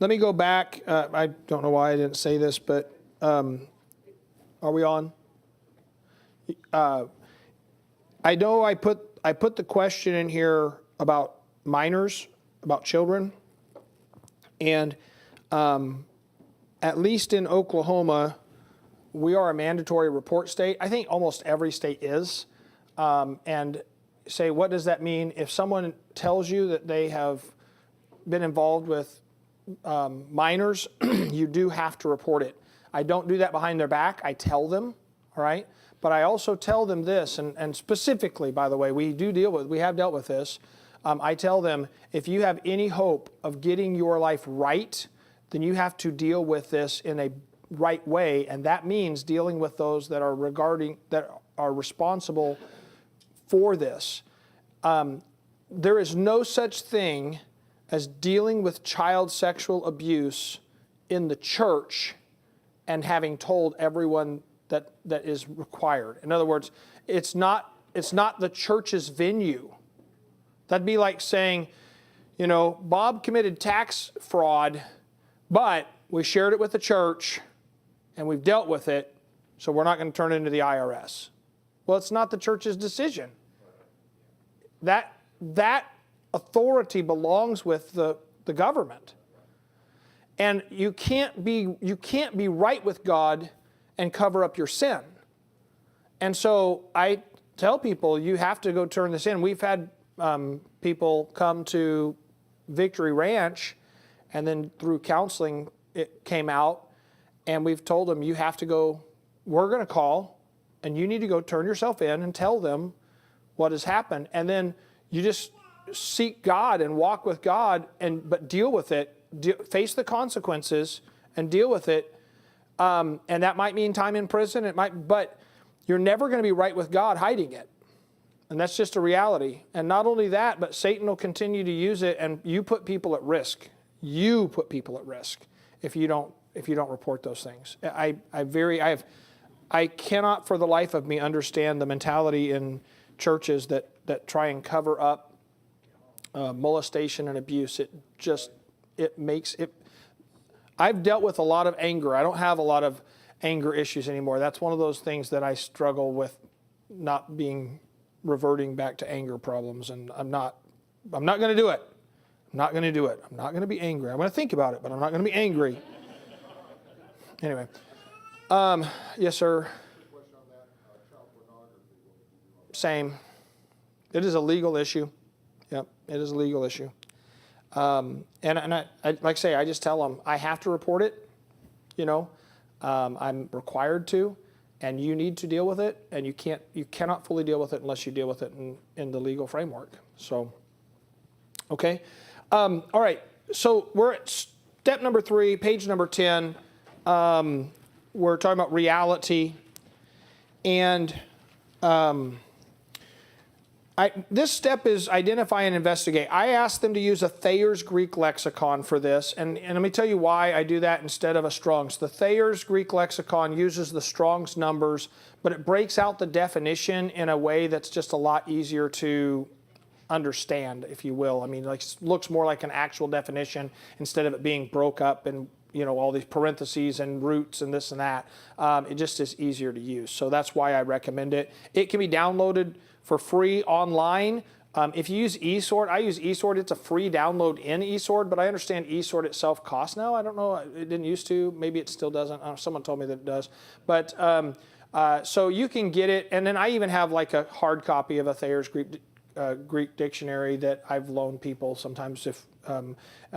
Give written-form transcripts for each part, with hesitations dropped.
Let me go back. I don't know why I didn't say this, but are we on? I know I put the question in here about minors, about children, and at least in Oklahoma, we are a mandatory report state. I think almost every state is. And say, what does that mean? If someone tells you that they have been involved with minors, you do have to report it. I don't do that behind their back. I tell them, all right? But I also tell them this, and specifically, by the way, we have dealt with this. I tell them, if you have any hope of getting your life right, then you have to deal with this in a right way, and that means dealing with those that are responsible for this. There is no such thing as dealing with child sexual abuse in the church and having told everyone that is required. In other words, it's not the church's venue. That'd be like saying, Bob committed tax fraud, but we shared it with the church and we've dealt with it, so we're not going to turn it into the IRS. Well, it's not the church's decision. That authority belongs with the government. And you can't be right with God and cover up your sin. And so I tell people, you have to go turn this in. We've had people come to Victory Ranch, and then through counseling it came out, and we've told them, you have to go, we're going to call, and you need to go turn yourself in and tell them what has happened. And then you just seek God and walk with God, but deal with it, face the consequences and deal with it. And that might mean time in prison. But you're never going to be right with God hiding it. And that's just a reality. And not only that, but Satan will continue to use it, and you put people at risk. You put people at risk if you don't report those things. I cannot for the life of me understand the mentality in churches that try and cover up molestation and abuse. It makes it. I've dealt with a lot of anger. I don't have a lot of anger issues anymore. That's one of those things that I struggle with, reverting back to anger problems. And I'm not going to do it. I'm not going to do it. I'm not going to be angry. I'm going to think about it, but I'm not going to be angry. Anyway. Yes, sir. Same. It is a legal issue. Yep, it is a legal issue. And I like I say, I just tell them, I have to report it. I'm required to, and you need to deal with it, and you cannot fully deal with it unless you deal with it in the legal framework. So, okay. All right. So we're at step number 3, page number 10. We're talking about reality, and this step is identify and investigate. I asked them to use a Thayer's Greek lexicon for this, and let me tell you why I do that instead of a Strong's. The Thayer's Greek lexicon uses the Strong's numbers, but it breaks out the definition in a way that's just a lot easier to understand, if you will. I mean, looks more like an actual definition instead of it being broke up and all these parentheses and roots and this and that. It just is easier to use. So that's why I recommend it. It can be downloaded for free online. If you use eSword, I use eSword. It's a free download in eSword, but I understand eSword itself costs now. I don't know. It didn't used to. Maybe it still doesn't. Someone told me that it does. But so you can get it. And then I even have like a hard copy of a Thayer's Greek dictionary that I've loaned people sometimes if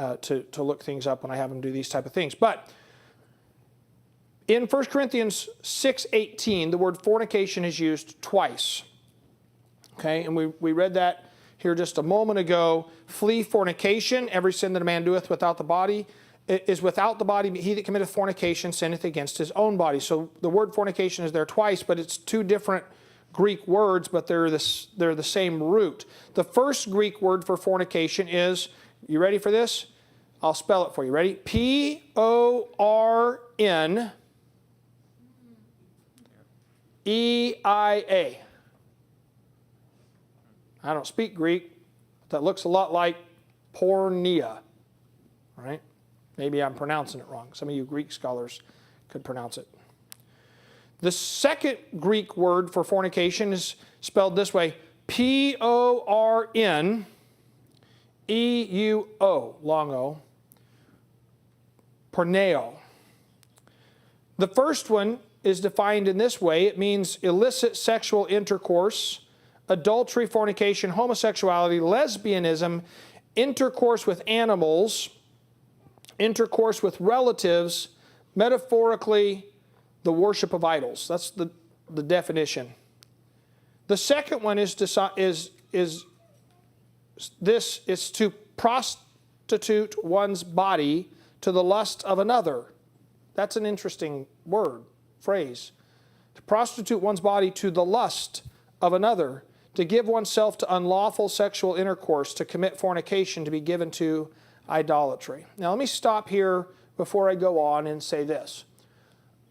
to look things up when I have them do these type of things. But in 1 Corinthians 6:18, the word fornication is used twice. Okay, and we read that here just a moment ago. Flee fornication. Every sin that a man doeth without the body is without the body. He that committeth fornication sinneth against his own body. So the word fornication is there twice, but it's two different Greek words, but they're the same root. The first Greek word for fornication is, you ready for this? I'll spell it for you. Ready? P-O-R-N-E-I-A. I don't speak Greek. That looks a lot like porneia, right? Maybe I'm pronouncing it wrong. Some of you Greek scholars could pronounce it. The second Greek word for fornication is spelled this way, P-O-R-N-E-U-O, long O, porneo. The first one is defined in this way. It means illicit sexual intercourse, adultery, fornication, homosexuality, lesbianism, intercourse with animals, intercourse with relatives, metaphorically, the worship of idols. That's the definition. The second one is to prostitute one's body to the lust of another. That's an interesting phrase. To prostitute one's body to the lust of another, to give oneself to unlawful sexual intercourse, to commit fornication, to be given to idolatry. Now let me stop here before I go on and say this.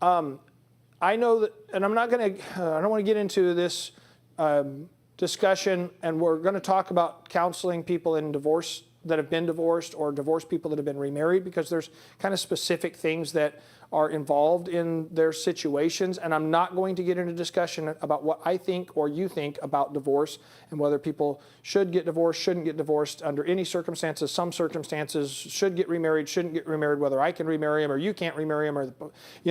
I know that, and I don't want to get into this discussion, and we're going to talk about counseling people in divorce that have been divorced or divorced people that have been remarried, because there's kind of specific things that are involved in their situations, and I'm not going to get into discussion about what I think or you think about divorce and whether people should get divorced, shouldn't get divorced under any circumstances. Some circumstances should get remarried, shouldn't get remarried, whether I can remarry him or you can't remarry him, or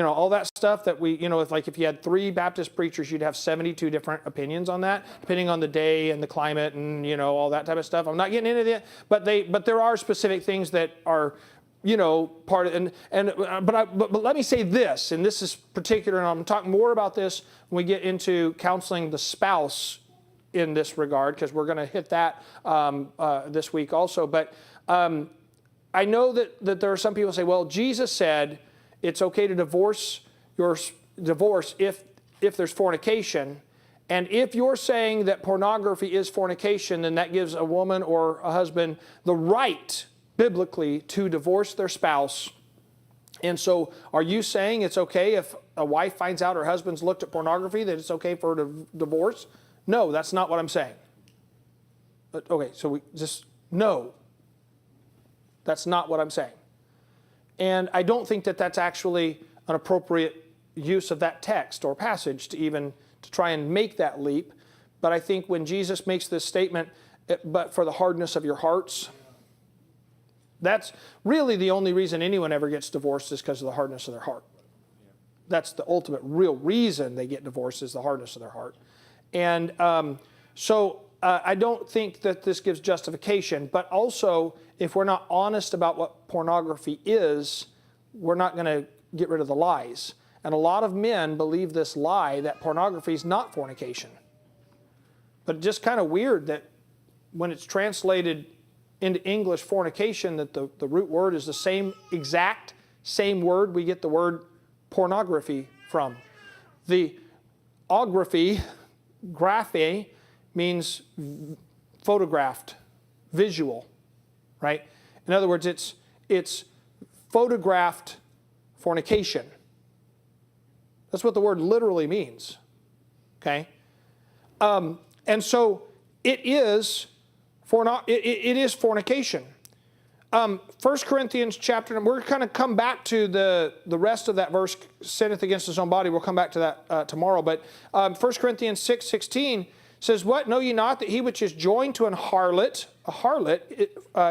all that stuff that we, if you had 3 Baptist preachers, you'd have 72 different opinions on that, depending on the day and the climate and all that type of stuff. I'm not getting into that, but there are specific things that are part of, but let me say this, and this is particular, and I'm talking more about this when we get into counseling the spouse in this regard, because we're going to hit that this week also. But I know that there are some people who say, well, Jesus said it's okay to divorce if there's fornication. And if you're saying that pornography is fornication, then that gives a woman or a husband the right biblically to divorce their spouse. And so are you saying it's okay if a wife finds out her husband's looked at pornography, that it's okay for her to divorce? No, that's not what I'm saying. But, okay, so no, that's not what I'm saying. And I don't think that that's actually an appropriate use of that text or passage to try and make that leap. But I think when Jesus makes this statement, but for the hardness of your hearts, that's really the only reason anyone ever gets divorced, is because of the hardness of their heart. That's the ultimate real reason they get divorced, is the hardness of their heart. And so I don't think that this gives justification, but also if we're not honest about what pornography is, we're not going to get rid of the lies. And a lot of men believe this lie that pornography is not fornication. But it's just kind of weird that when it's translated into English, fornication, that the root word is the exact same word we get the word pornography from. The graphe, means photographed, visual, right? In other words, it's photographed fornication. That's what the word literally means, okay? And so it is fornication. 1 Corinthians chapter, we're going to come back to the rest of that verse, sinneth against his own body. We'll come back to that tomorrow. But 1 Corinthians 6:16 says, what, know ye not that he which is joined to a harlot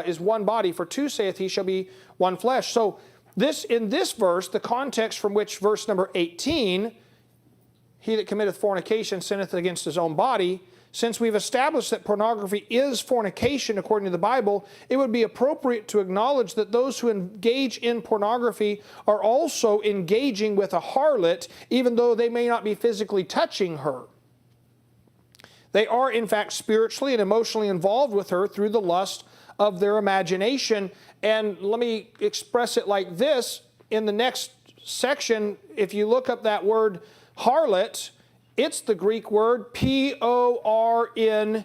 is one body, for two, saith he, shall be one flesh. So in this verse, the context from which verse number 18, he that committeth fornication sinneth against his own body. Since we've established that pornography is fornication according to the Bible, it would be appropriate to acknowledge that those who engage in pornography are also engaging with a harlot, even though they may not be physically touching her. They are, in fact, spiritually and emotionally involved with her through the lust of their imagination. And let me express it like this. In the next section, if you look up that word harlot, it's the Greek word porne.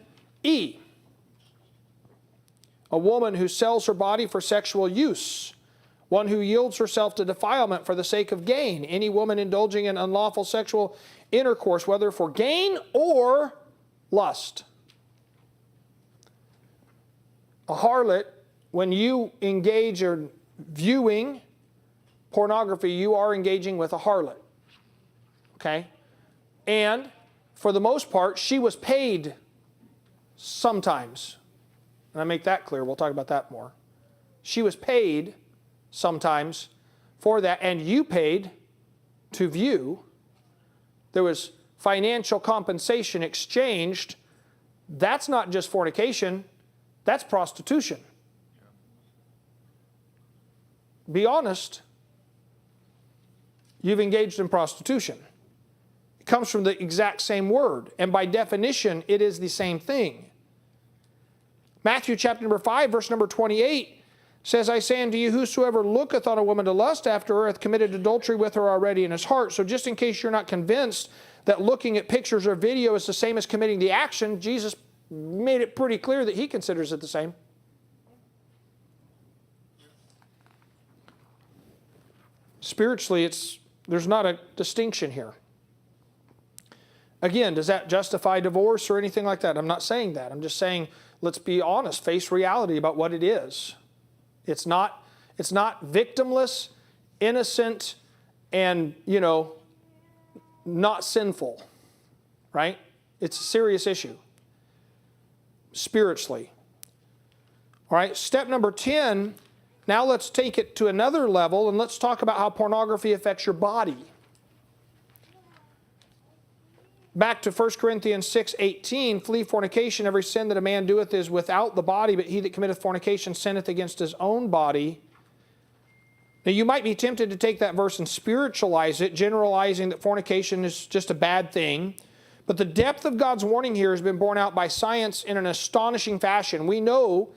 A woman who sells her body for sexual use. One who yields herself to defilement for the sake of gain. Any woman indulging in unlawful sexual intercourse, whether for gain or lust. A harlot, when you engage viewing pornography, you are engaging with a harlot. Okay? And for the most part, she was paid sometimes. And I make that clear. We'll talk about that more. She was paid sometimes for that, and you paid to view. There was financial compensation exchanged. That's not just fornication, that's prostitution. Be honest. You've engaged in prostitution. It comes from the exact same word, and by definition, it is the same thing. Matthew chapter number 5, verse number 28 says, I say unto you, whosoever looketh on a woman to lust after her hath committed adultery with her already in his heart. So just in case you're not convinced that looking at pictures or video is the same as committing the action, Jesus made it pretty clear that he considers it the same. Spiritually, there's not a distinction here. Again, does that justify divorce or anything like that? I'm not saying that. I'm just saying, let's be honest, face reality about what it is. It's not victimless, innocent, and, not sinful, right? It's a serious issue, spiritually. All right, step number 10, now let's take it to another level, and let's talk about how pornography affects your body. Back to 1 Corinthians 6:18, flee fornication. Every sin that a man doeth is without the body, but he that committeth fornication sinneth against his own body. Now you might be tempted to take that verse and spiritualize it, generalizing that fornication is just a bad thing. But the depth of God's warning here has been borne out by science in an astonishing fashion. We know,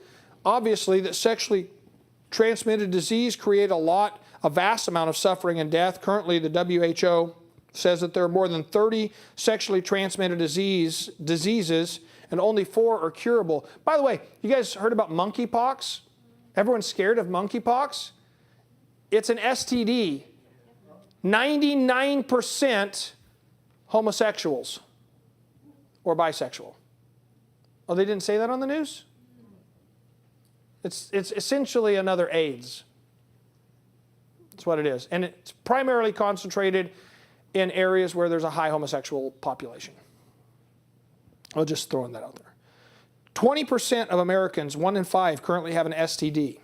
obviously, that sexually transmitted disease create a vast amount of suffering and death. Currently, the WHO says that there are more than 30 sexually transmitted diseases, and only 4 are curable. By the way, you guys heard about monkeypox? Everyone's scared of monkeypox? It's an STD. 99% homosexuals or bisexual. Oh, they didn't say that on the news? It's essentially another AIDS. That's what it is. And it's primarily concentrated in areas where there's a high homosexual population. I'll just throwing that out there. 20% of Americans, 1 in 5, currently have an STD.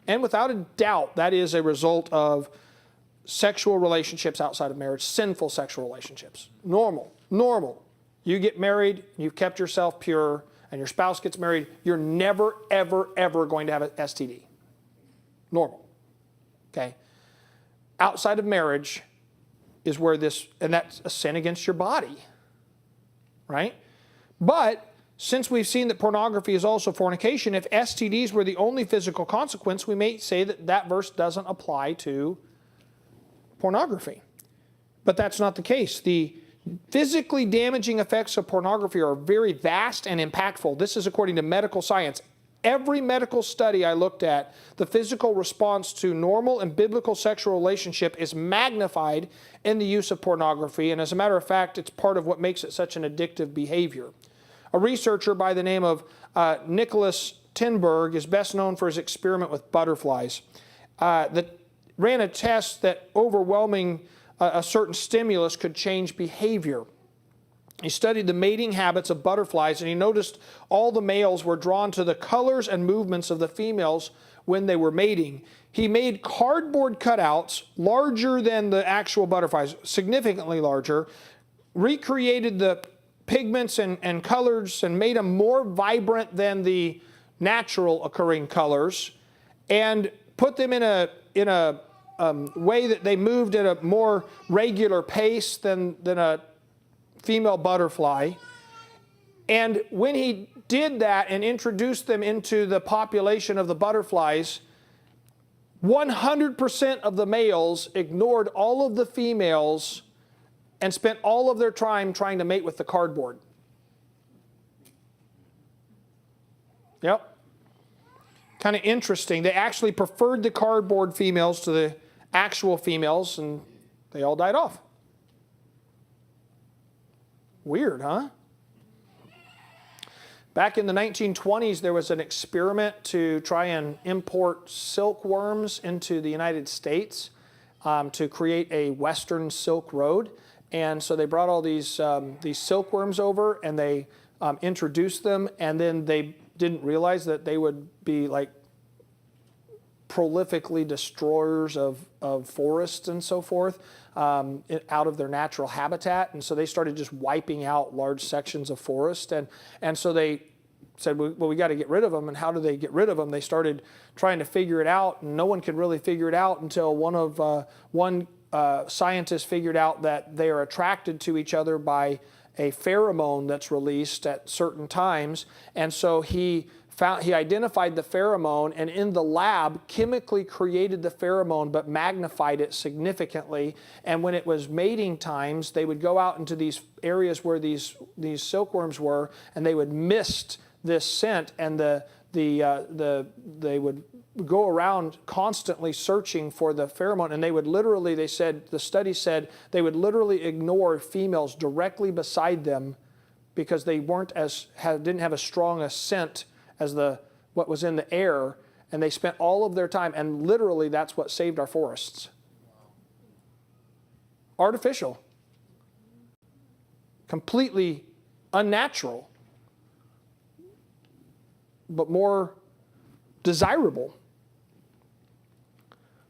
And without a doubt, that is a result of sexual relationships outside of marriage, sinful sexual relationships. Normal. You get married, you've kept yourself pure, and your spouse gets married, you're never, ever, ever going to have an STD. Normal. Okay? Outside of marriage is where and that's a sin against your body. Right? But since we've seen that pornography is also fornication, if STDs were the only physical consequence, we may say that verse doesn't apply to pornography. But that's not the case. The physically damaging effects of pornography are very vast and impactful. This is according to medical science. Every medical study I looked at, the physical response to normal and biblical sexual relationship is magnified in the use of pornography. And as a matter of fact, it's part of what makes it such an addictive behavior. A researcher by the name of Nicholas Tinberg is best known for his experiment with butterflies. That ran a test that overwhelming a certain stimulus could change behavior. He studied the mating habits of butterflies, and he noticed all the males were drawn to the colors and movements of the females when they were mating. He made cardboard cutouts larger than the actual butterflies, significantly larger, recreated the pigments and colors and made them more vibrant than the natural occurring colors, and put them in a way that they moved at a more regular pace than a female butterfly. And when he did that and introduced them into the population of the butterflies, 100% of the males ignored all of the females and spent all of their time trying to mate with the cardboard. Yep. Kind of interesting. They actually preferred the cardboard females to the actual females, and they all died off. Weird, huh? Back in the 1920s, there was an experiment to try and import silkworms into the United States to create a Western Silk Road. And so they brought all these silkworms over, and they introduced them, and then they didn't realize that they would be like prolifically destroyers of forests and so forth out of their natural habitat. And so they started just wiping out large sections of forest. And so they said, well, we got to get rid of them. And how do they get rid of them? They started trying to figure it out, and no one could really figure it out until one scientist figured out that they are attracted to each other by a pheromone that's released at certain times. And so he identified the pheromone, and in the lab chemically created the pheromone but magnified it significantly. And when it was mating times, they would go out into these areas where these silkworms were, and they would mist this scent, and they would go around constantly searching for the pheromone, and they would literally, the study said, they would literally ignore females directly beside them because they didn't have as strong a scent as what was in the air, and they spent all of their time, and literally that's what saved our forests. Artificial. Completely unnatural, but more desirable.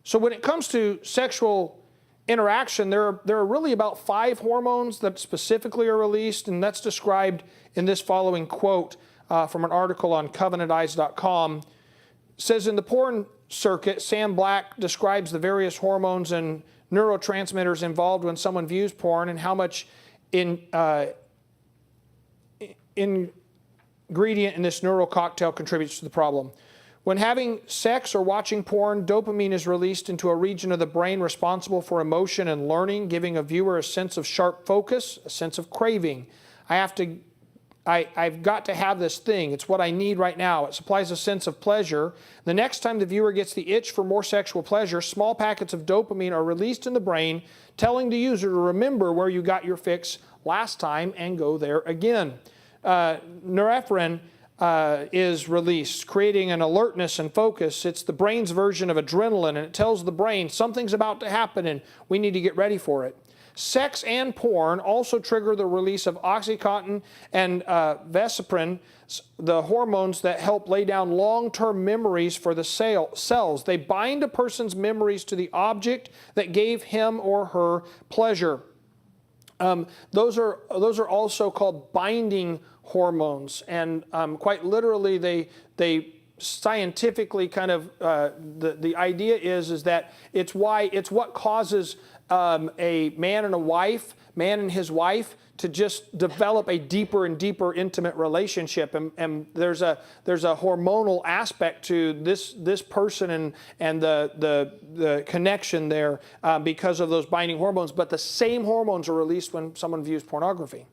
So when it comes to sexual interaction, there are really about 5 hormones that specifically are released, and that's described in this following quote from an article on CovenantEyes.com. It says, in the porn circuit, Sam Black describes the various hormones and neurotransmitters involved when someone views porn and how much ingredient in this neural cocktail contributes to the problem. When having sex or watching porn, dopamine is released into a region of the brain responsible for emotion and learning, giving a viewer a sense of sharp focus, a sense of craving. I've got to have this thing. It's what I need right now. It supplies a sense of pleasure. The next time the viewer gets the itch for more sexual pleasure, small packets of dopamine are released in the brain, telling the user to remember where you got your fix last time and go there again. Norepinephrine is released, creating an alertness and focus. It's the brain's version of adrenaline, and it tells the brain something's about to happen and we need to get ready for it. Sex and porn also trigger the release of oxytocin and vasopressin, the hormones that help lay down long-term memories for the cells. They bind a person's memories to the object that gave him or her pleasure. Those are also called binding hormones, and quite literally they scientifically kind of the idea is that it's what causes a man and his wife to just develop a deeper and deeper intimate relationship, and there's a hormonal aspect to this person and the connection there because of those binding hormones. But the same hormones are released when someone views pornography.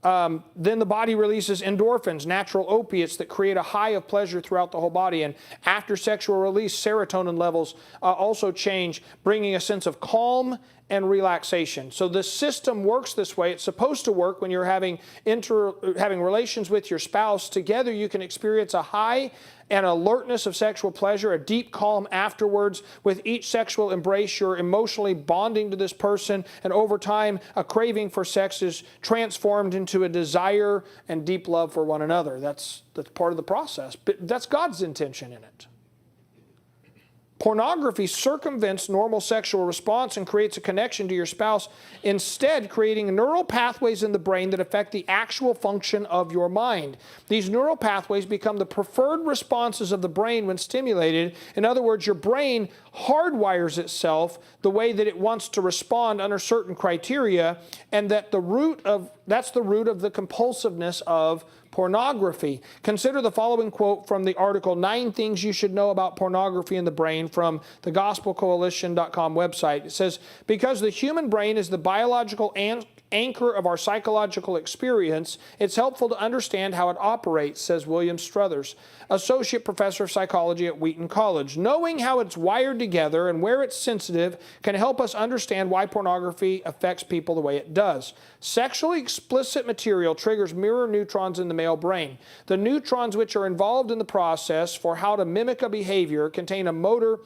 Then the body releases endorphins, natural opiates that create a high of pleasure throughout the whole body. And after sexual release, serotonin levels also change, bringing a sense of calm and relaxation. So the system works this way. It's supposed to work when you're having relations with your spouse. Together you can experience a high and alertness of sexual pleasure, a deep calm afterwards. With each sexual embrace, you're emotionally bonding to this person, and over time, a craving for sex is transformed into a desire and deep love for one another. That's part of the process, but that's God's intention in it. Pornography circumvents normal sexual response and creates a connection to your spouse, instead creating neural pathways in the brain that affect the actual function of your mind. These neural pathways become the preferred responses of the brain when stimulated. In other words, your brain hardwires itself the way that it wants to respond under certain criteria, and that's the root of the compulsiveness of pornography. Consider the following quote from the article, 9 Things You Should Know About Pornography in the Brain, from the GospelCoalition.com website. It says, because the human brain is the biological anchor of our psychological experience, it's helpful to understand how it operates, says William Struthers, Associate Professor of Psychology at Wheaton College. Knowing how it's wired together and where it's sensitive can help us understand why pornography affects people the way it does. Sexually explicit material triggers mirror neutrons in the male brain. The neutrons which are involved in the process for how to mimic a behavior contain a motor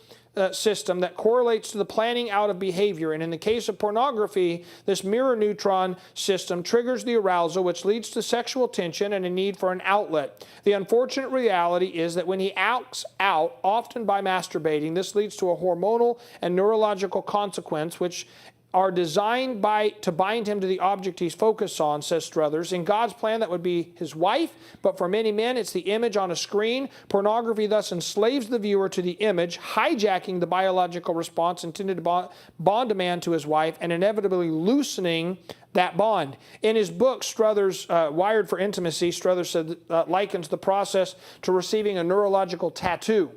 system that correlates to the planning out of behavior. And in the case of pornography, this mirror neutron system triggers the arousal, which leads to sexual tension and a need for an outlet. The unfortunate reality is that when he acts out, often by masturbating, this leads to a hormonal and neurological consequence, which are designed to bind him to the object he's focused on, says Struthers. In God's plan, that would be his wife, but for many men, it's the image on a screen. Pornography thus enslaves the viewer to the image, hijacking the biological response intended to bond a man to his wife and inevitably loosening that bond. In his book, Struthers, Wired for Intimacy, Struthers said, likens the process to receiving a neurological tattoo.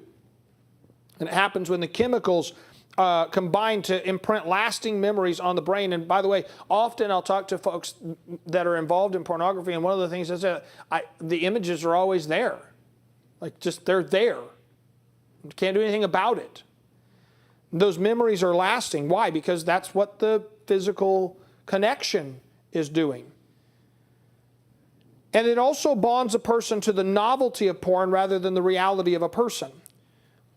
And it happens when the chemicals combined to imprint lasting memories on the brain. And by the way, often I'll talk to folks that are involved in pornography, and one of the things is that the images are always there. Like, just they're there. You can't do anything about it. Those memories are lasting. Why? Because that's what the physical connection is doing. And it also bonds a person to the novelty of porn rather than the reality of a person.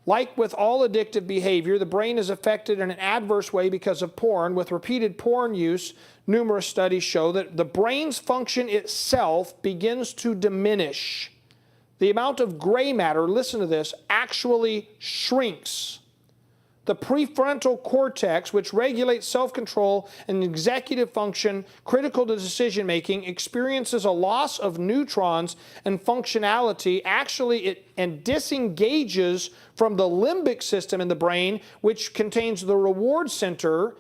Like with all addictive behavior, the brain is affected in an adverse way because of porn. With repeated porn use, numerous studies show that the brain's function itself begins to diminish. The amount of gray matter, listen to this, actually shrinks. The prefrontal cortex, which regulates self-control and executive function critical to decision-making, experiences a loss of neutrons and functionality. It disengages from the limbic system in the brain, which contains the reward center.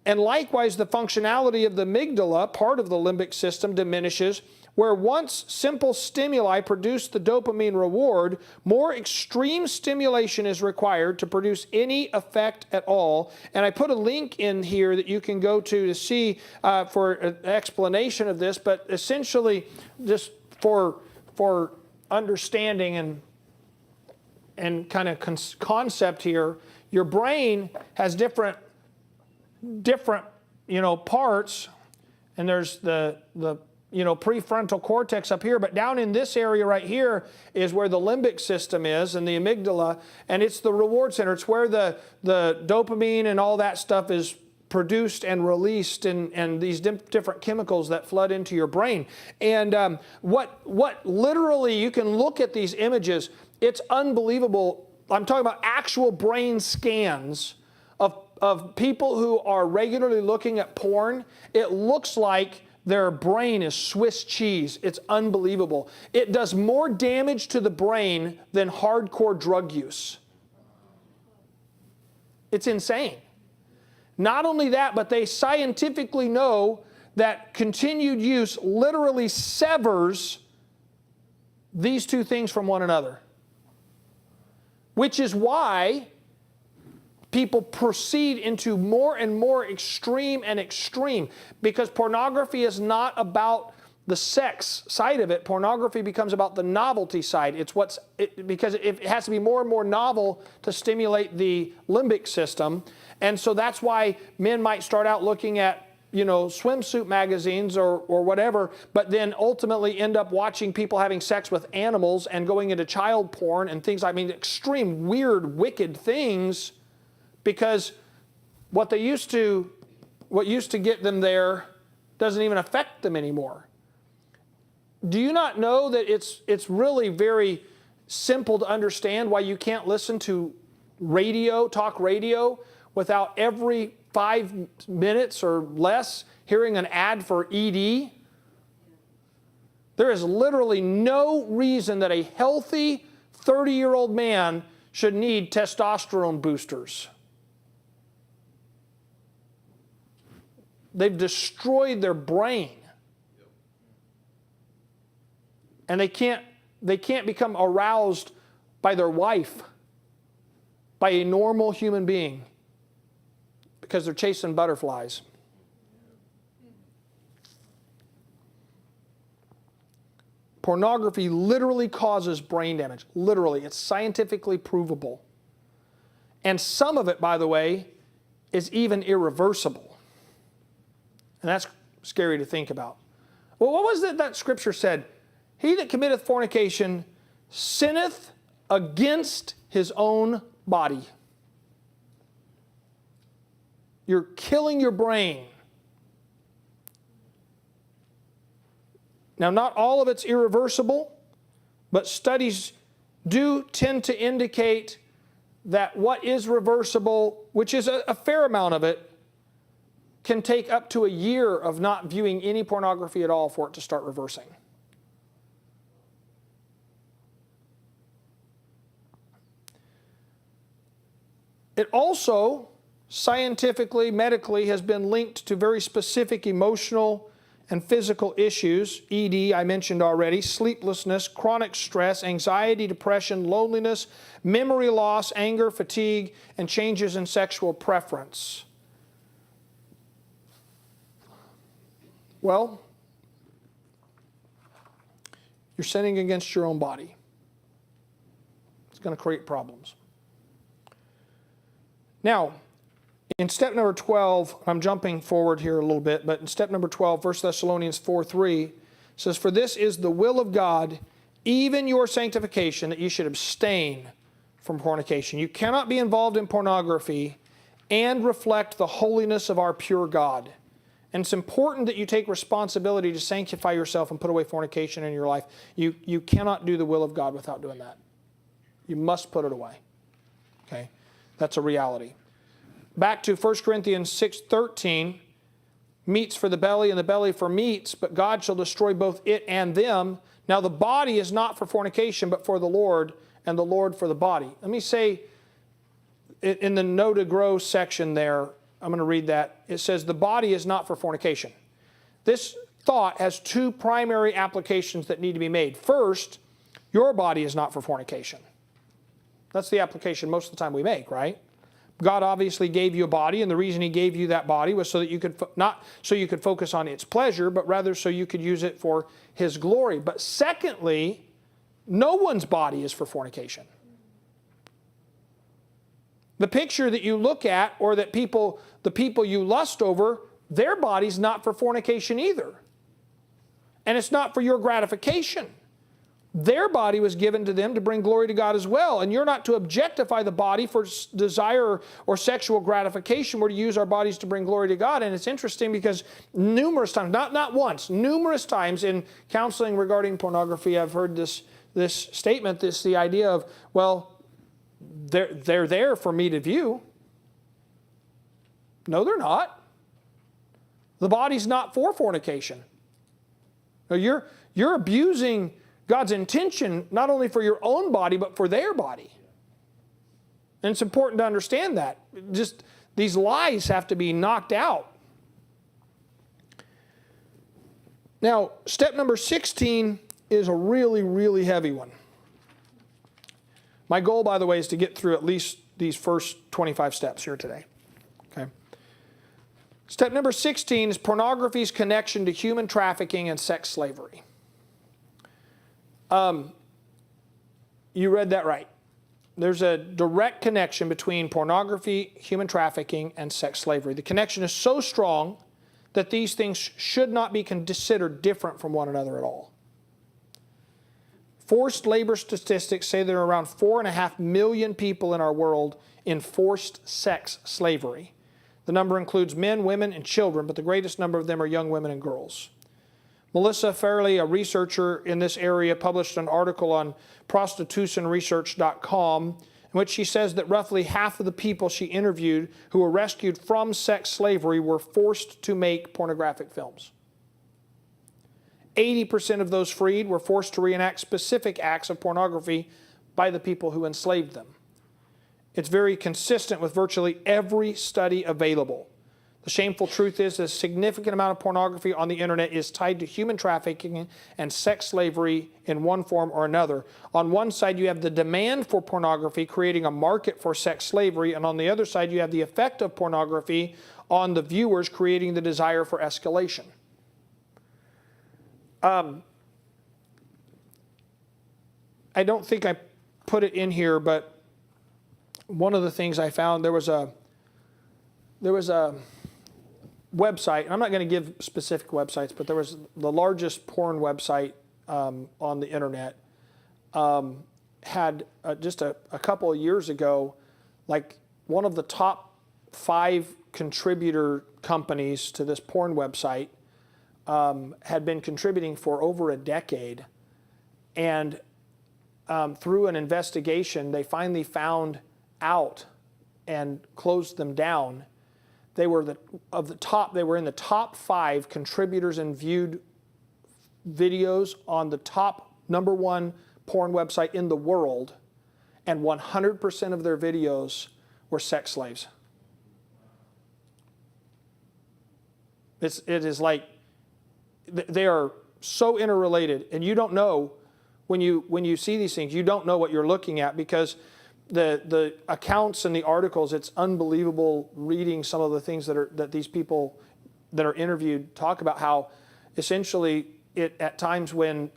And likewise, the functionality of the amygdala, part of the limbic system, diminishes, where once simple stimuli produce the dopamine reward, more extreme stimulation is required to produce any effect at all. And I put a link in here that you can go to see for an explanation of this, but essentially just for understanding and kind of concept here, your brain has different parts, and there's the prefrontal cortex up here, but down in this area right here is where the limbic system is, and the amygdala, and it's the reward center. It's where the dopamine and all that stuff is produced and released, and these different chemicals that flood into your brain. And what literally, you can look at these images, it's unbelievable. I'm talking about actual brain scans of people who are regularly looking at porn. It looks like their brain is Swiss cheese. It's unbelievable. It does more damage to the brain than hardcore drug use. It's insane. Not only that, but they scientifically know that continued use literally severs these two things from one another. Which is why people proceed into more and more extreme and extreme, because pornography is not about the sex side of it. Pornography becomes about the novelty side. Because it has to be more and more novel to stimulate the limbic system. And so that's why men might start out looking at swimsuit magazines or whatever, but then ultimately end up watching people having sex with animals and going into child porn and things, extreme, weird, wicked things. Because what used to get them there doesn't even affect them anymore. Do you not know that it's really very simple to understand why you can't listen to talk radio, without every 5 minutes or less hearing an ad for ED? There is literally no reason that a healthy 30-year-old man should need testosterone boosters. They've destroyed their brain. And they can't become aroused by their wife, by a normal human being, because they're chasing butterflies. Pornography literally causes brain damage. Literally. It's scientifically provable. And some of it, by the way, is even irreversible. And that's scary to think about. Well, what was it that scripture said? He that committeth fornication sinneth against his own body. You're killing your brain. Now, not all of it's irreversible, but studies do tend to indicate that what is reversible, which is a fair amount of it, can take up to a year of not viewing any pornography at all for it to start reversing. It also, scientifically, medically, has been linked to very specific emotional and physical issues. ED, I mentioned already, sleeplessness, chronic stress, anxiety, depression, loneliness, memory loss, anger, fatigue, and changes in sexual preference. Well, you're sinning against your own body. It's going to create problems. Now, in step number 12, I'm jumping forward here a little bit, but in step number 12, 1 Thessalonians 4:3 says, "For this is the will of God, even your sanctification, that you should abstain from fornication." You cannot be involved in pornography and reflect the holiness of our pure God. And it's important that you take responsibility to sanctify yourself and put away fornication in your life. You cannot do the will of God without doing that. You must put it away. Okay? That's a reality. Back to 1 Corinthians 6:13, meats for the belly and the belly for meats, but God shall destroy both it and them. Now the body is not for fornication, but for the Lord, and the Lord for the body. Let me say, in the Know to Grow section there, I'm going to read that. It says, the body is not for fornication. This thought has two primary applications that need to be made. First, your body is not for fornication. That's the application most of the time we make, right? God obviously gave you a body, and the reason He gave you that body was so that you could, not so you could focus on its pleasure, but rather so you could use it for His glory. But secondly, no one's body is for fornication. The picture that you look at, or that the people you lust over, their body's not for fornication either. And it's not for your gratification. Their body was given to them to bring glory to God as well. And you're not to objectify the body for desire or sexual gratification. We're to use our bodies to bring glory to God. And it's interesting because numerous times, not once, numerous times in counseling regarding pornography, I've heard this statement, the idea of, well, they're there for me to view. No, they're not. The body's not for fornication. Now, you're abusing God's intention not only for your own body, but for their body. And it's important to understand that. Just these lies have to be knocked out. Now, step number 16 is a really, really heavy one. My goal, by the way, is to get through at least these first 25 steps here today. Okay. Step number 16 is pornography's connection to human trafficking and sex slavery. You read that right. There's a direct connection between pornography, human trafficking, and sex slavery. The connection is so strong that these things should not be considered different from one another at all. Forced labor statistics say there are around 4.5 million people in our world in forced sex slavery. The number includes men, women, and children, but the greatest number of them are young women and girls. Melissa Fairley, a researcher in this area, published an article on prostitutionresearch.com in which she says that roughly half of the people she interviewed who were rescued from sex slavery were forced to make pornographic films. 80% of those freed were forced to reenact specific acts of pornography by the people who enslaved them. It's very consistent with virtually every study available. The shameful truth is that a significant amount of pornography on the internet is tied to human trafficking and sex slavery in one form or another. On one side, you have the demand for pornography creating a market for sex slavery, and on the other side, you have the effect of pornography on the viewers creating the desire for escalation. I don't think I put it in here, but one of the things I found, there was a website, and I'm not going to give specific websites, but there was the largest porn website on the internet, had just a couple of years ago, like one of the top 5 contributor companies to this porn website had been contributing for over a decade. And through an investigation, they finally found out and closed them down. They were they were in the top 5 contributors and viewed videos on the top #1 porn website in the world, and 100% of their videos were sex slaves. It is like they are so interrelated, and you don't know when you see these things, you don't know what you're looking at, because the accounts and the articles, it's unbelievable reading some of the things that these people that are interviewed talk about, how essentially it at times when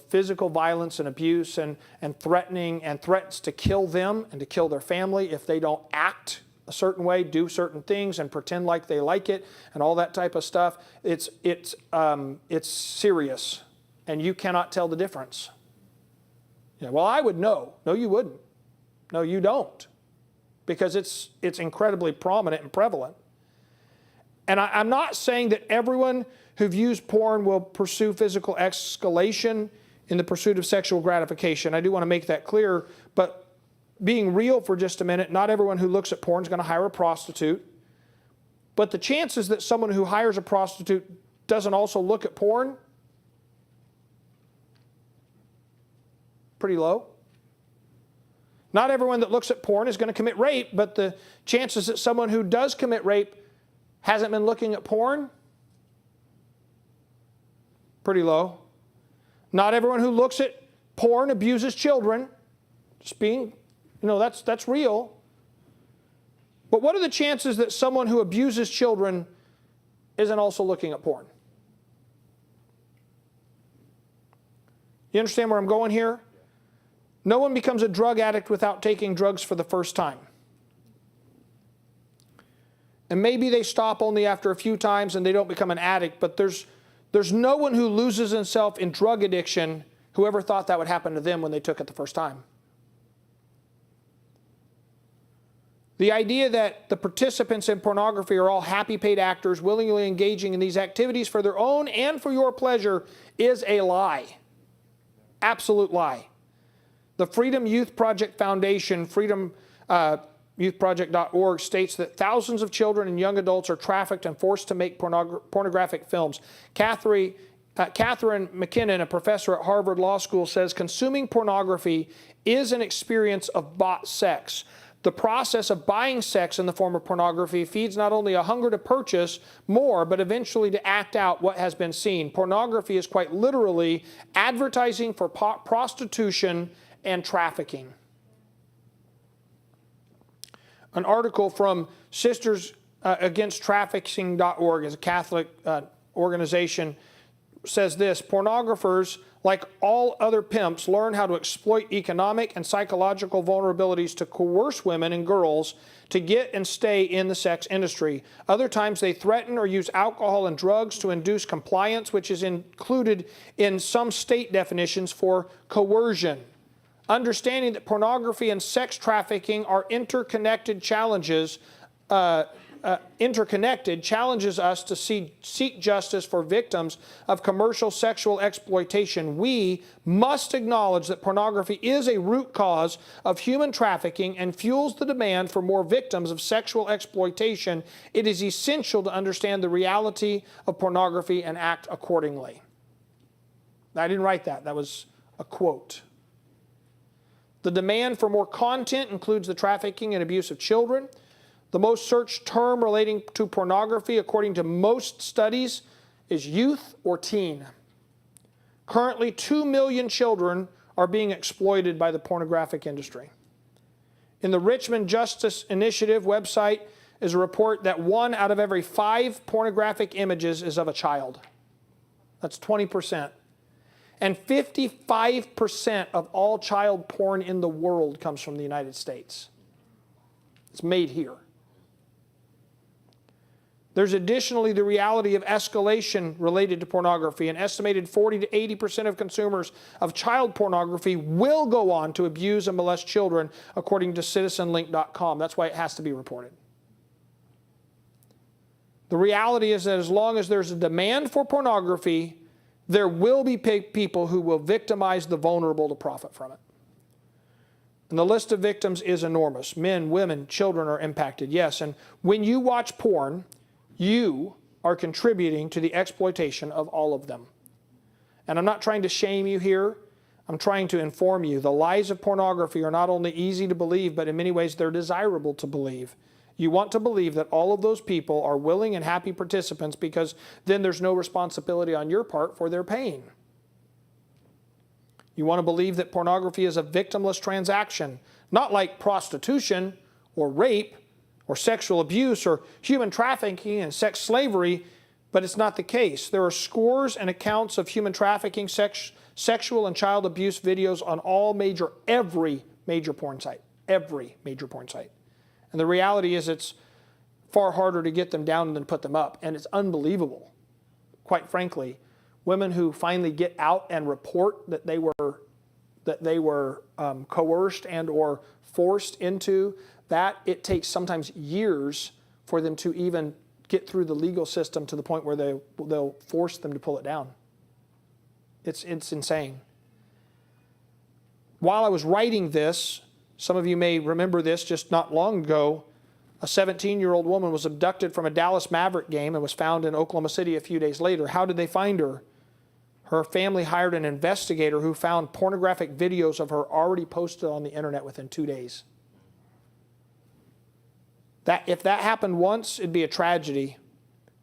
physical violence and abuse and threatening and threats to kill them and to kill their family if they don't act a certain way, do certain things and pretend like they like it and all that type of stuff, it's serious, and you cannot tell the difference. Yeah, well, I would know. No, you wouldn't. No, you don't, because it's incredibly prominent and prevalent. And I'm not saying that everyone who views porn will pursue physical escalation in the pursuit of sexual gratification. I do want to make that clear, but being real for just a minute, not everyone who looks at porn is going to hire a prostitute. But the chances that someone who hires a prostitute doesn't also look at porn, pretty low. Not everyone that looks at porn is going to commit rape, but the chances that someone who does commit rape hasn't been looking at porn, pretty low. Not everyone who looks at porn abuses children. Just being, that's real. But what are the chances that someone who abuses children isn't also looking at porn? You understand where I'm going here? No one becomes a drug addict without taking drugs for the first time. And maybe they stop only after a few times and they don't become an addict, but there's no one who loses himself in drug addiction who ever thought that would happen to them when they took it the first time. The idea that the participants in pornography are all happy paid actors willingly engaging in these activities for their own and for your pleasure is a lie. Absolute lie. The Freedom Youth Project Foundation, freedomyouthproject.org, states that thousands of children and young adults are trafficked and forced to make pornographic films. Catherine McKinnon, a professor at Harvard Law School, says consuming pornography is an experience of bought sex. The process of buying sex in the form of pornography feeds not only a hunger to purchase more, but eventually to act out what has been seen. Pornography is quite literally advertising for prostitution and trafficking. An article from Sisters Against Trafficking.org, is a Catholic organization, says this: pornographers, like all other pimps, learn how to exploit economic and psychological vulnerabilities to coerce women and girls to get and stay in the sex industry. Other times they threaten or use alcohol and drugs to induce compliance, which is included in some state definitions for coercion. Understanding that pornography and sex trafficking are interconnected challenges us to seek justice for victims of commercial sexual exploitation. We must acknowledge that pornography is a root cause of human trafficking and fuels the demand for more victims of sexual exploitation. It is essential to understand the reality of pornography and act accordingly. I didn't write that. That was a quote. The demand for more content includes the trafficking and abuse of children. The most searched term relating to pornography, according to most studies, is youth or teen. Currently, 2 million children are being exploited by the pornographic industry. In the Richmond Justice Initiative website is a report that 1 out of every 5 pornographic images is of a child. That's 20%. And 55% of all child porn in the world comes from the United States. It's made here. There's additionally the reality of escalation related to pornography. An estimated 40 to 80% of consumers of child pornography will go on to abuse and molest children, according to citizenlink.com. That's why it has to be reported. The reality is that as long as there's a demand for pornography, there will be people who will victimize the vulnerable to profit from it. And the list of victims is enormous. Men, women, children are impacted, yes. And when you watch porn, you are contributing to the exploitation of all of them. And I'm not trying to shame you here. I'm trying to inform you. The lies of pornography are not only easy to believe, but in many ways they're desirable to believe. You want to believe that all of those people are willing and happy participants, because then there's no responsibility on your part for their pain. You want to believe that pornography is a victimless transaction, not like prostitution or rape or sexual abuse or human trafficking and sex slavery, but it's not the case. There are scores and accounts of human trafficking, sexual and child abuse videos on every major porn site. Every major porn site. And the reality is it's far harder to get them down than put them up. And it's unbelievable, quite frankly. Women who finally get out and report that they were coerced and or forced into that, it takes sometimes years for them to even get through the legal system to the point where they'll force them to pull it down. It's insane. While I was writing this, some of you may remember this, just not long ago, a 17-year-old woman was abducted from a Dallas Maverick game and was found in Oklahoma City a few days later. How did they find her? Her family hired an investigator who found pornographic videos of her already posted on the internet within 2 days. If that happened once, it'd be a tragedy,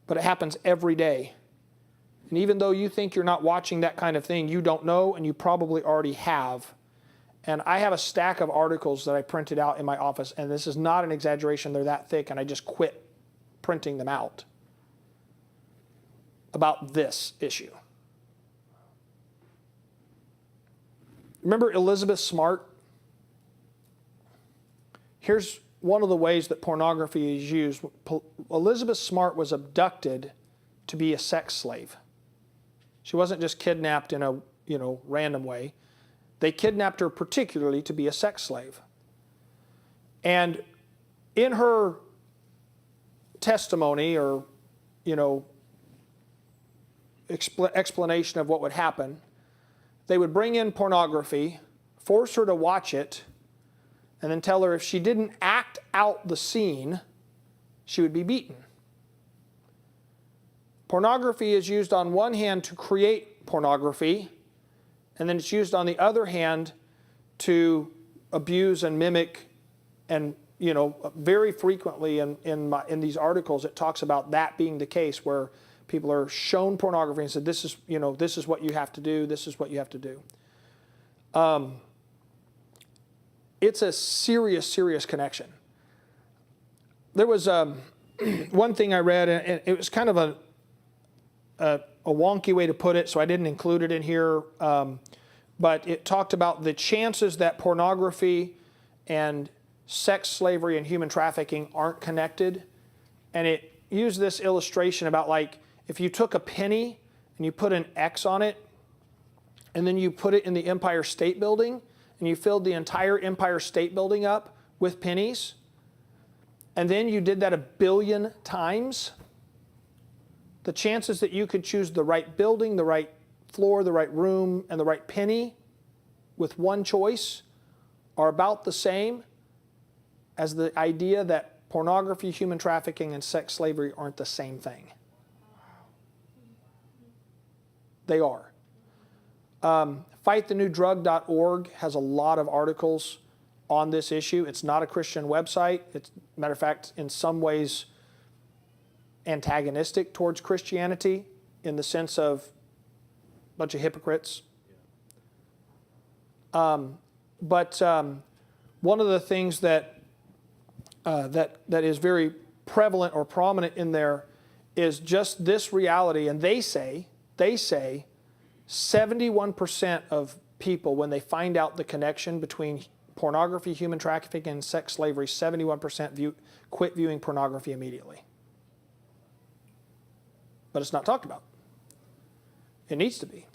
but it happens every day. And even though you think you're not watching that kind of thing, you don't know, and you probably already have. And I have a stack of articles that I printed out in my office, and this is not an exaggeration, they're that thick, and I just quit printing them out about this issue. Remember Elizabeth Smart? Here's one of the ways that pornography is used. Elizabeth Smart was abducted to be a sex slave. She wasn't just kidnapped in a random way. They kidnapped her particularly to be a sex slave. And in her testimony or, explanation of what would happen, they would bring in pornography, force her to watch it, and then tell her if she didn't act out the scene, she would be beaten. Pornography is used on one hand to create pornography, and then it's used on the other hand to abuse and mimic. And very frequently in these articles it talks about that being the case, where people are shown pornography and said, this is what you have to do, this is what you have to do. It's a serious connection. There was one thing I read, and it was kind of a wonky way to put it, so I didn't include it in here, but it talked about the chances that pornography and sex slavery and human trafficking aren't connected. And it used this illustration about, like, if you took a penny and you put an X on it, and then you put it in the Empire State Building, and you filled the entire Empire State Building up with pennies, and then you did that 1 billion times, the chances that you could choose the right building, the right floor, the right room, and the right penny with one choice are about the same as the idea that pornography, human trafficking, and sex slavery aren't the same thing. They are. FightTheNewDrug.org has a lot of articles on this issue. It's not a Christian website. It's, matter of fact, in some ways antagonistic towards Christianity in the sense of a bunch of hypocrites. But one of the things that is very prevalent or prominent in there is just this reality. And they say 71% of people, when they find out the connection between pornography, human trafficking, and sex slavery, 71% quit viewing pornography immediately. But it's not talked about. It needs to be.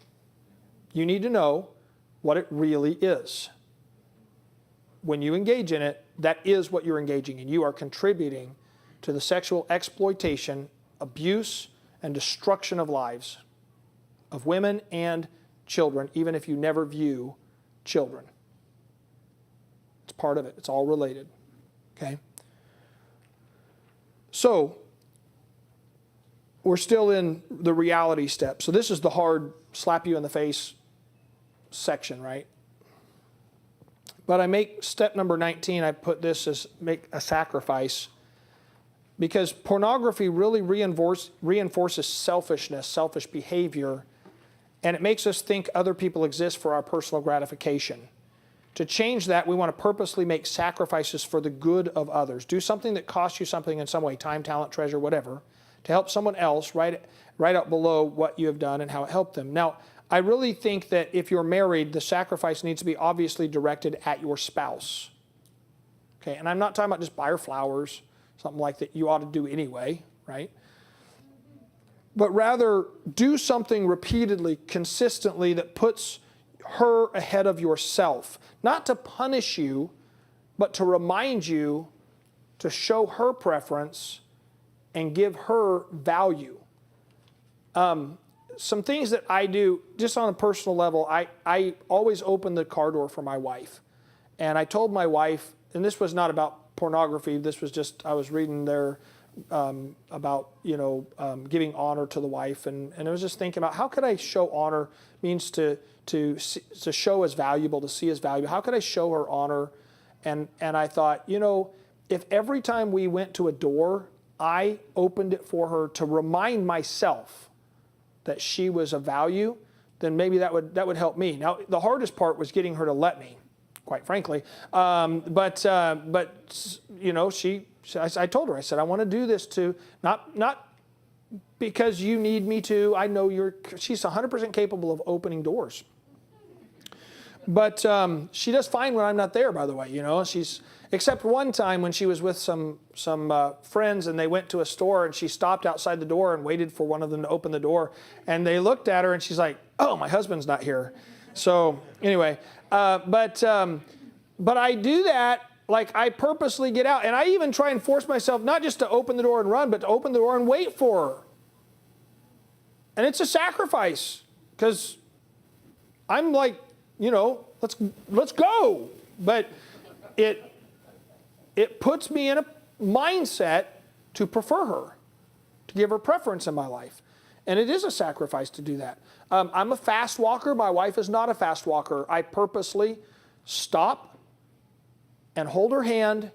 You need to know what it really is. When you engage in it, that is what you're engaging in. You are contributing to the sexual exploitation, abuse, and destruction of lives of women and children, even if you never view children. It's part of it. It's all related. Okay? So, we're still in the reality step. So this is the hard slap you in the face section, right? But I make step number 19, I put this as make a sacrifice, because pornography really reinforces selfishness, selfish behavior, and it makes us think other people exist for our personal gratification. To change that, we want to purposely make sacrifices for the good of others. Do something that costs you something in some way, time, talent, treasure, whatever, to help someone else, right out below what you have done and how it helped them. Now, I really think that if you're married, the sacrifice needs to be obviously directed at your spouse. Okay, and I'm not talking about just buy her flowers, something like that you ought to do anyway, right? But rather, do something repeatedly, consistently that puts her ahead of yourself. Not to punish you, but to remind you to show her preference and give her value. Some things that I do, just on a personal level, I always open the car door for my wife. And I told my wife, and this was not about pornography, this was just, I was reading there about, giving honor to the wife. And I was just thinking about how could I show honor, means to show as valuable, to see as valuable. How could I show her honor? And I thought, if every time we went to a door, I opened it for her to remind myself that she was of value, then maybe that would help me. Now, the hardest part was getting her to let me, quite frankly. But I told her, I said, I want to do this to, not because you need me to, I know she's 100% capable of opening doors. But she does fine when I'm not there, by the way, except one time when she was with some friends and they went to a store and she stopped outside the door and waited for one of them to open the door. And they looked at her and she's like, oh, my husband's not here. So anyway, but I do that, like I purposely get out. And I even try and force myself not just to open the door and run, but to open the door and wait for her. And it's a sacrifice because I'm like, let's go. But it puts me in a mindset to prefer her, to give her preference in my life. And it is a sacrifice to do that. I'm a fast walker. My wife is not a fast walker. I purposely stop and hold her hand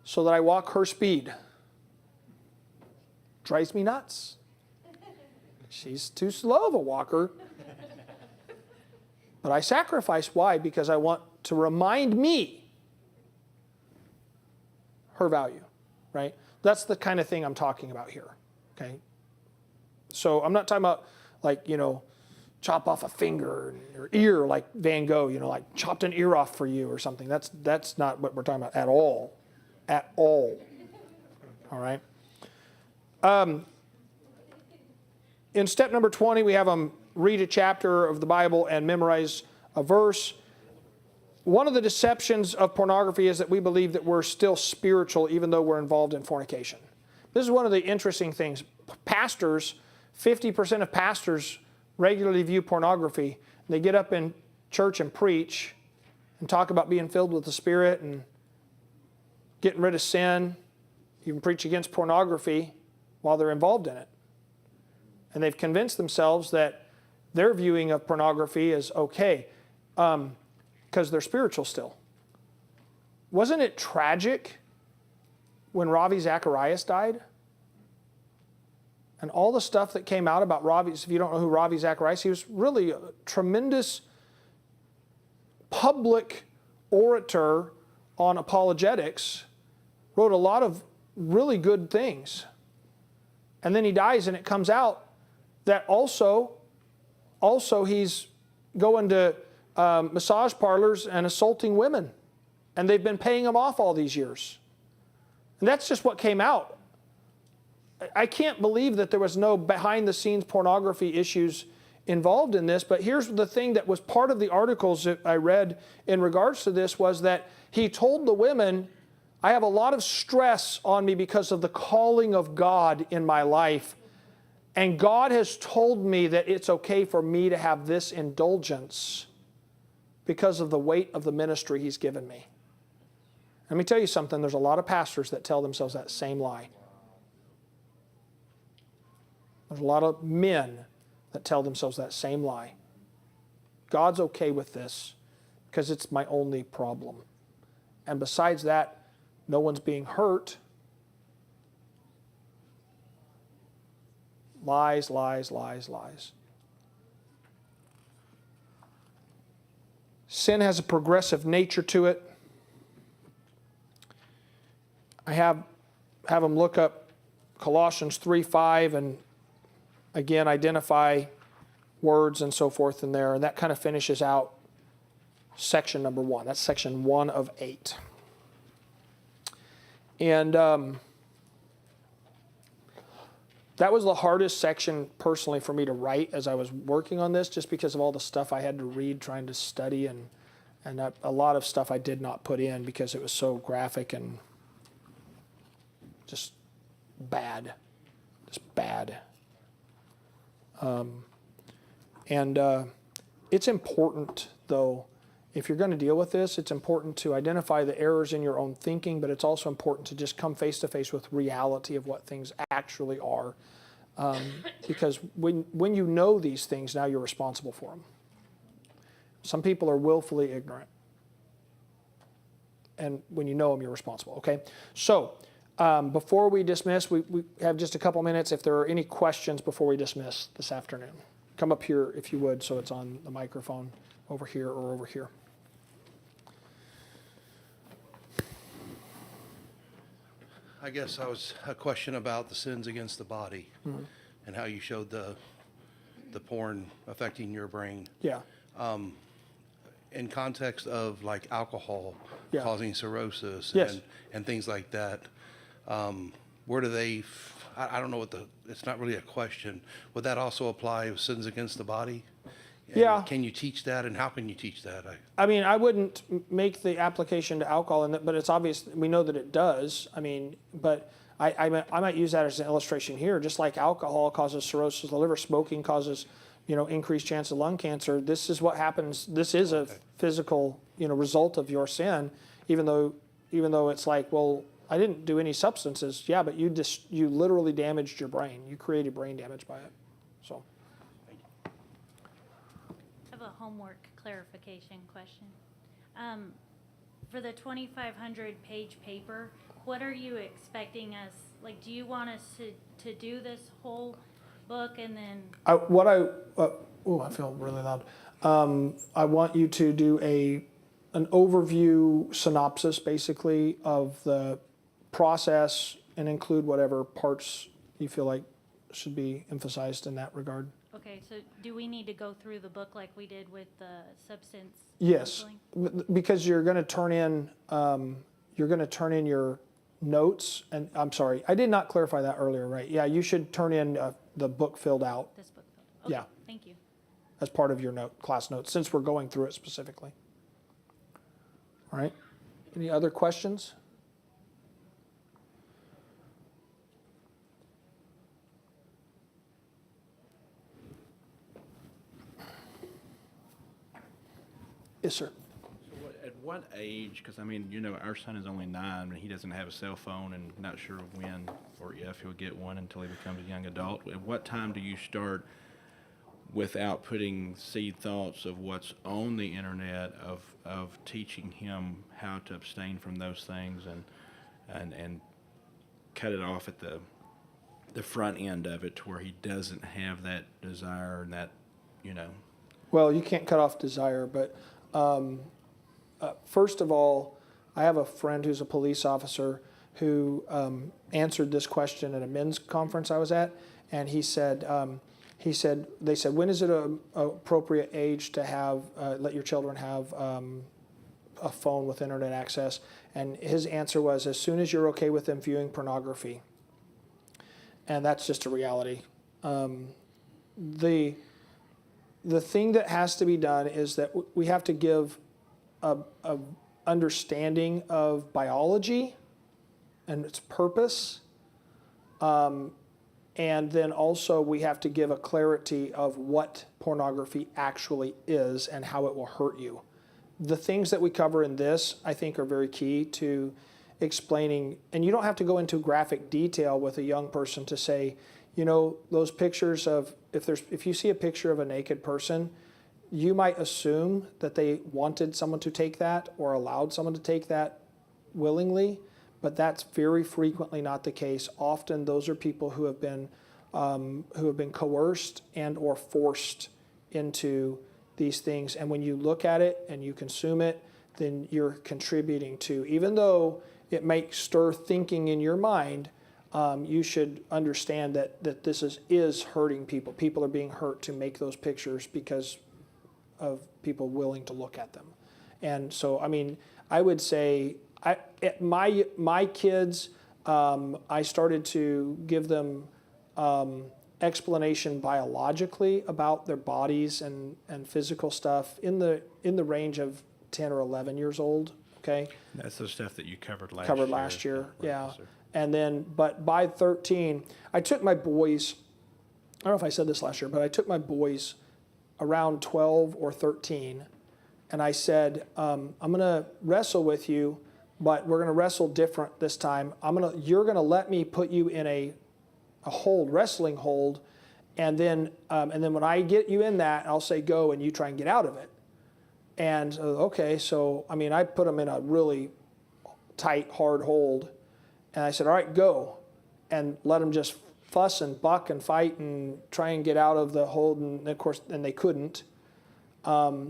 so that I walk her speed. Drives me nuts. She's too slow of a walker. But I sacrifice. Why? Because I want to remind me her value, right? That's the kind of thing I'm talking about here, okay? So I'm not talking about like, chop off a finger or ear like Van Gogh, like chopped an ear off for you or something. That's not what we're talking about at all. At all. All right? In step number 20, we have them read a chapter of the Bible and memorize a verse. One of the deceptions of pornography is that we believe that we're still spiritual even though we're involved in fornication. This is one of the interesting things. Pastors, 50% of pastors regularly view pornography. They get up in church and preach and talk about being filled with the Spirit and getting rid of sin, even preach against pornography while they're involved in it. And they've convinced themselves that their viewing of pornography is okay. Because they're spiritual still. Wasn't it tragic when Ravi Zacharias died? And all the stuff that came out about Ravi, if you don't know who Ravi Zacharias, he was really a tremendous public orator on apologetics, wrote a lot of really good things. And then he dies and it comes out that also also he's going to massage parlors and assaulting women. And they've been paying him off all these years. And that's just what came out. I can't believe that there was no behind-the-scenes pornography issues involved in this, but here's the thing that was part of the articles that I read in regards to this was that he told the women, I have a lot of stress on me because of the calling of God in my life, and God has told me that it's okay for me to have this indulgence because of the weight of the ministry He's given me. Let me tell you something, there's a lot of pastors that tell themselves that same lie. There's a lot of men that tell themselves that same lie. God's okay with this because it's my only problem. And besides that, no one's being hurt. Lies, lies, lies, lies. Sin has a progressive nature to it. I have them look up Colossians 3:5 and again identify words and so forth in there. And that kind of finishes out section number 1. That's section 1 of 8. And that was the hardest section personally for me to write as I was working on this, just because of all the stuff I had to read trying to study, and a lot of stuff I did not put in because it was so graphic and just bad. It's important, though, if you're going to deal with this, it's important to identify the errors in your own thinking, but it's also important to just come face to face with reality of what things actually are. Because when you know these things, now you're responsible for them. Some people are willfully ignorant. And when you know them, you're responsible, okay? So, before we dismiss, we have just a couple minutes. If there are any questions before we dismiss this afternoon, come up here if you would, so it's on the microphone over here or over here. I guess I was a question about the sins against the body, and how you showed the porn affecting your brain. Yeah. In context of like alcohol Yeah. causing cirrhosis Yes. and things like that, where do they, I don't know it's not really a question. Would that also apply with sins against the body? And Yeah. Can you teach that, and how can you teach that? I mean, I wouldn't make the application to alcohol, but it's obvious, we know that it does. I mean, but I might use that as an illustration here. Just like alcohol causes cirrhosis of the liver, smoking causes, increased chance of lung cancer. This is what happens. This is a physical, result of your sin, even though it's like, well, I didn't do any substances. Yeah, but you literally damaged your brain. You created brain damage by it. So. I have a homework clarification question. For the 2,500 page paper, what are you expecting us, like, do you want us to do this whole book and then? I feel really loud. I want you to do an overview synopsis, basically, of the process and include whatever parts you feel like should be emphasized in that regard. Okay, so do we need to go through the book like we did with the substance Yes, counseling? because you're going to turn in your notes. And I'm sorry, I did not clarify that earlier, right? Yeah, you should turn in the book filled out. This book? Okay, Yeah. Thank you. As part of your class notes, since we're going through it specifically. All right. Any other questions? Yes, sir. So at what age, because our son is only 9 and he doesn't have a cell phone and not sure when or if he'll get one until he becomes a young adult. At what time do you start without putting seed thoughts of what's on the internet of teaching him how to abstain from those things and cut it off at the front end of it to where he doesn't have that desire and that, Well, you can't cut off desire, but first of all, I have a friend who's a police officer who answered this question at a men's conference I was at, and he said, they said, when is it a appropriate age to have, let your children have a phone with internet access? And his answer was, as soon as you're okay with them viewing pornography. And that's just a reality. The thing that has to be done is that we have to give a understanding of biology and its purpose. And then also we have to give a clarity of what pornography actually is and how it will hurt you. The things that we cover in this, I think, are very key to explaining, and you don't have to go into graphic detail with a young person to say, you know, those pictures of, if you see a picture of a naked person, you might assume that they wanted someone to take that or allowed someone to take that willingly, but that's very frequently not the case. Often those are people who have been coerced and or forced into these things. And when you look at it and you consume it, then you're contributing to, even though it may stir thinking in your mind, you should understand that this is hurting people. People are being hurt to make those pictures because of people willing to look at them. And so, I mean, I would say, my kids, I started to give them explanation biologically about their bodies and physical stuff in the range of 10 or 11 years old. Okay. That's the stuff that you covered last year. Right, Yeah. yes, sir. And then, but by 13, I took my boys, I don't know if I said this last year, but I took my boys around 12 or 13, and I said, I'm going to wrestle with you, but we're going to wrestle different this time. You're going to let me put you in a wrestling hold, and then when I get you in that, I'll say go, and you try and get out of it. And okay, so I mean, I put them in a really tight, hard hold, and I said, all right, go, and let them just fuss and buck and fight and try and get out of the hold, and of course, then they couldn't,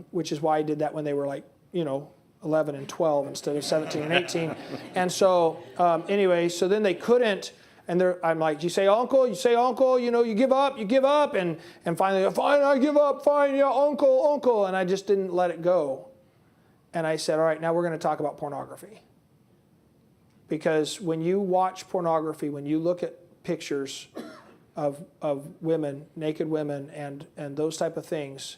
which is why I did that when they were like, 11 and 12 instead of 17 and 18. And so anyway, so then they couldn't, and I'm like, you say uncle, you give up, and finally, fine, I give up, fine, yeah, uncle, and I just didn't let it go. And I said, all right, now we're going to talk about pornography. Because when you watch pornography, when you look at pictures of women, naked women, and those type of things,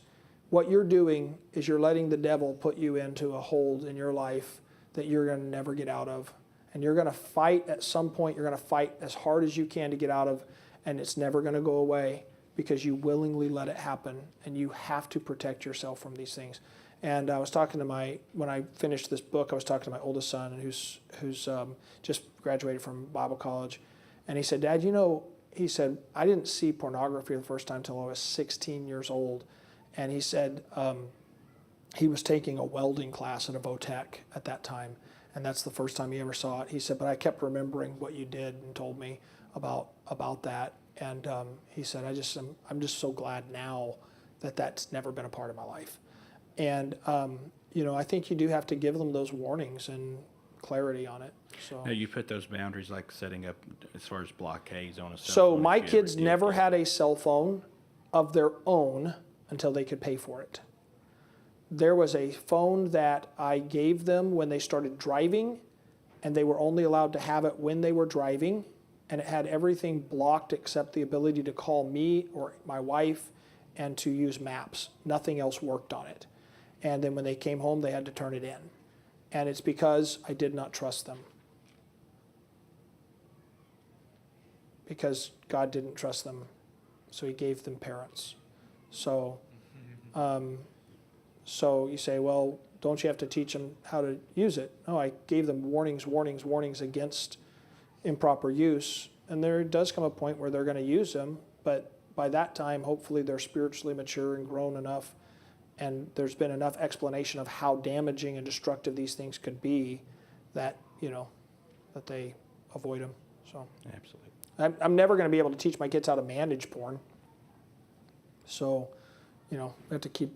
what you're doing is you're letting the devil put you into a hold in your life that you're going to never get out of. And you're going to fight at some point, you're going to fight as hard as you can to get out of, and it's never going to go away because you willingly let it happen, and you have to protect yourself from these things. And I was talking to when I finished this book, I was talking to my oldest son, who's just graduated from Bible college. And he said, Dad, he said, I didn't see pornography the first time until I was 16 years old. And he said he was taking a welding class at a Votech at that time. And that's the first time he ever saw it. He said, but I kept remembering what you did and told me about that. And he said, I'm just so glad now that that's never been a part of my life. And, I think you do have to give them those warnings and clarity on it. So Now, you put those boundaries like setting up as far as blockades on a cell So phone my if you ever kids did never that. had a cell phone of their own until they could pay for it. There was a phone that I gave them when they started driving, and they were only allowed to have it when they were driving, and it had everything blocked except the ability to call me or my wife and to use maps. Nothing else worked on it. And then when they came home, they had to turn it in. And it's because I did not trust them. Because God didn't trust them, so he gave them parents. So, so you say, well, don't you have to teach them how to use it? No, I gave them warnings against improper use. And there does come a point where they're going to use them, but by that time, hopefully they're spiritually mature and grown enough, and there's been enough explanation of how damaging and destructive these things could be that, that they avoid them. So Absolutely. I'm never going to be able to teach my kids how to manage porn. So, we have to keep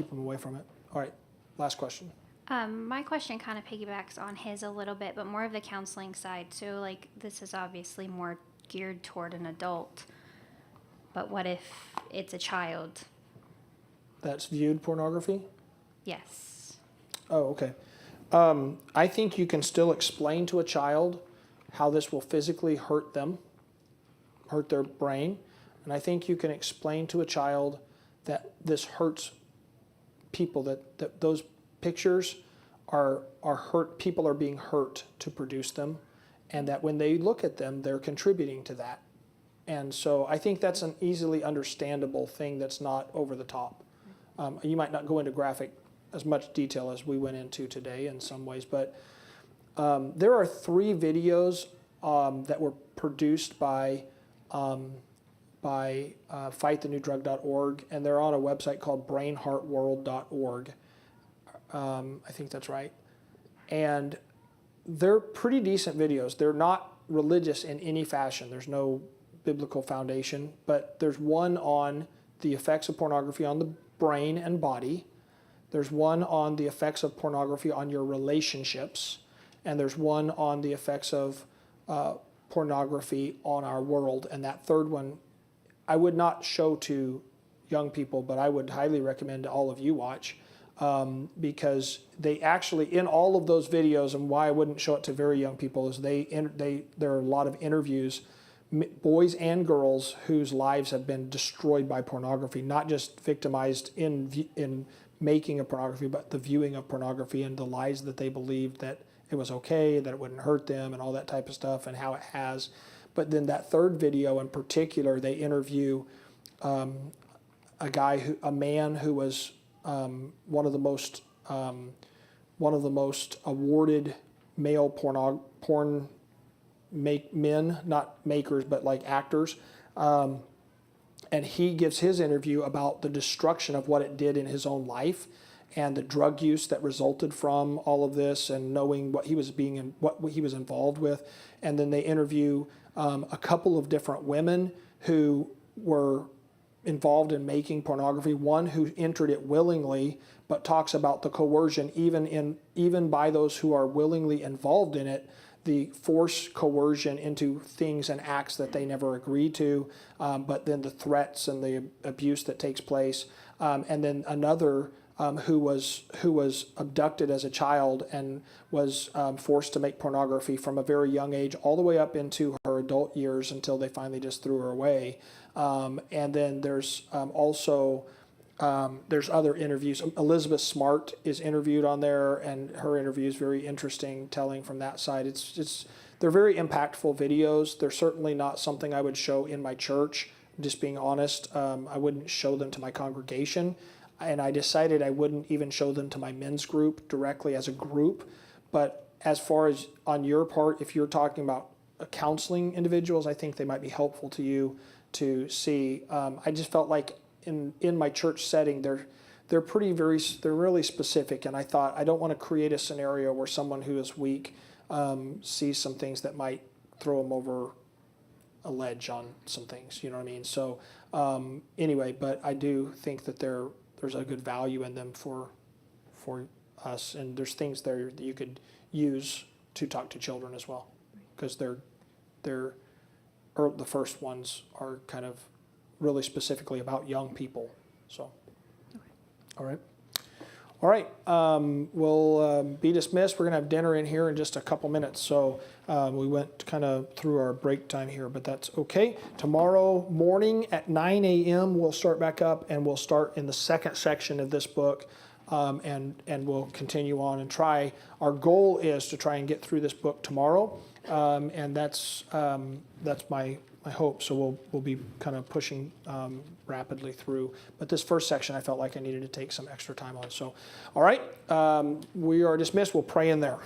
them away from it. All right, last question. My question kind of piggybacks on his a little bit, but more of the counseling side. So, this is obviously more geared toward an adult. But what if it's a child. That's viewed pornography? Yes. Oh, okay. I think you can still explain to a child how this will physically hurt them, hurt their brain. And I think you can explain to a child that this hurts people, that those pictures are hurt, people are being hurt to produce them, and that when they look at them, they're contributing to that. And so I think that's an easily understandable thing that's not over the top. You might not go into graphic as much detail as we went into today in some ways, but there are 3 videos that were produced by fightthenewdrug.org, and they're on a website called brainheartworld.org. I think that's right. And they're pretty decent videos. They're not religious in any fashion. There's no biblical foundation, but there's one on the effects of pornography on the brain and body. There's one on the effects of pornography on your relationships, and there's one on the effects of pornography on our world. And that third one, I would not show to young people, but I would highly recommend all of you watch, because they actually, in all of those videos, and why I wouldn't show it to very young people is there are a lot of interviews, boys and girls whose lives have been destroyed by pornography, not just victimized in making of pornography, but the viewing of pornography and the lies that they believed that it was okay, that it wouldn't hurt them, and all that type of stuff, and how it has. But then that third video in particular, they interview a man who was one of the most awarded male porn men, not makers, but like actors. And he gives his interview about the destruction of what it did in his own life and the drug use that resulted from all of this, and knowing what he was involved with. And then they interview a couple of different women who were involved in making pornography. One who entered it willingly, but talks about the coercion even by those who are willingly involved in it, the force coercion into things and acts that they never agreed to, but then the threats and the abuse that takes place. And then another who was abducted as a child and was forced to make pornography from a very young age all the way up into her adult years until they finally just threw her away. And then there's also there's other interviews. Elizabeth Smart is interviewed on there, and her interview is very interesting, telling from that side. They're very impactful videos. They're certainly not something I would show in my church, just being honest. I wouldn't show them to my congregation, and I decided I wouldn't even show them to my men's group directly as a group. But as far as on your part, if you're talking about counseling individuals, I think they might be helpful to you to see. I just felt like in my church setting, they're really specific, and I thought I don't want to create a scenario where someone who is weak sees some things that might throw them over a ledge on some things. You know what I mean? So anyway, but I do think that there's a good value in them for us, and there's things there that you could use to talk to children as well, because the first ones are kind of really specifically about young people. So, all right. We'll be dismissed. We're going to have dinner in here in just a couple minutes. So we went kind of through our break time here, but that's okay. Tomorrow morning at 9 a.m. we'll start back up, and we'll start in the second section of this book, and we'll continue on and try. Our goal is to try and get through this book tomorrow, and that's my hope. So we'll be kind of pushing rapidly through. But this first section, I felt like I needed to take some extra time on. So, all right, we are dismissed. We'll pray in there.